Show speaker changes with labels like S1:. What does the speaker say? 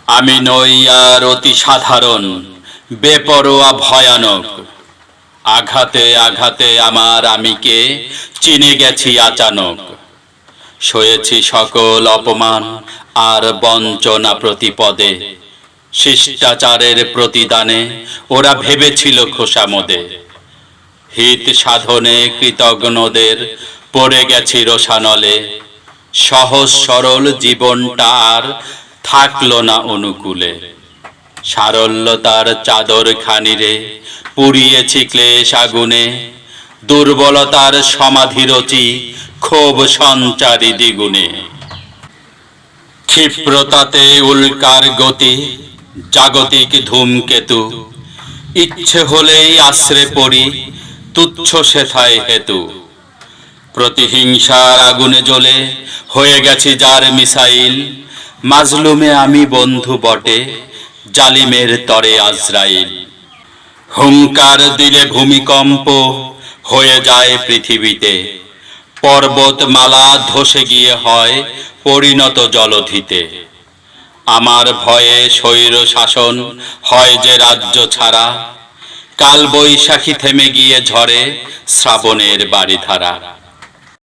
S1: আমি নই আর অতি সাধারণ, বেপরোয়া ভয়ানক। আঘাতে আঘাতে আমার আমিকে চিনে গেছি আচানক। সয়েছি সকল অপমান আর বঞ্চনা প্রতিপদে। শিষ্টাচারের প্রতিদানে ওরা ভেবেছিল খোসামদে। হিত সাধনে কৃতজ্ঞদের পড়ে গেছি রোষানলে। সহজ সরল জীবনটা আর থাকলো না অনুকূলে। সারল্যতার চাদর খানিরে পুড়িয়েছি ক্লেশ আগুনে। দুর্বলতার সমাধি রচি ক্ষোভ সঞ্চারী দ্বিগুণে। ক্ষিপ্রতাতে উল্কার গতি, জাগতিক ধূমকেতু। ইচ্ছে হলেই আশ্রে পড়ি, তুচ্ছ সেথায় হেতু। প্রতিহিংসার আগুনে জ্বলে হয়ে গেছি যার মিসাইল। মাজলুমে আমি বন্ধু বটে, জালিমের তরে আজরাইল। হুঙ্কার দিলে ভূমিকম্প হয়ে যায় পৃথিবীতে। পর্বতমালা ধসে গিয়ে হয় পরিণত জলধিতে। আমার ভয়ে স্বৈর শাসন হয় যে রাজ্য ছাড়া। কাল বৈশাখী থেমে গিয়ে ঝরে শ্রাবণের বারিধারা।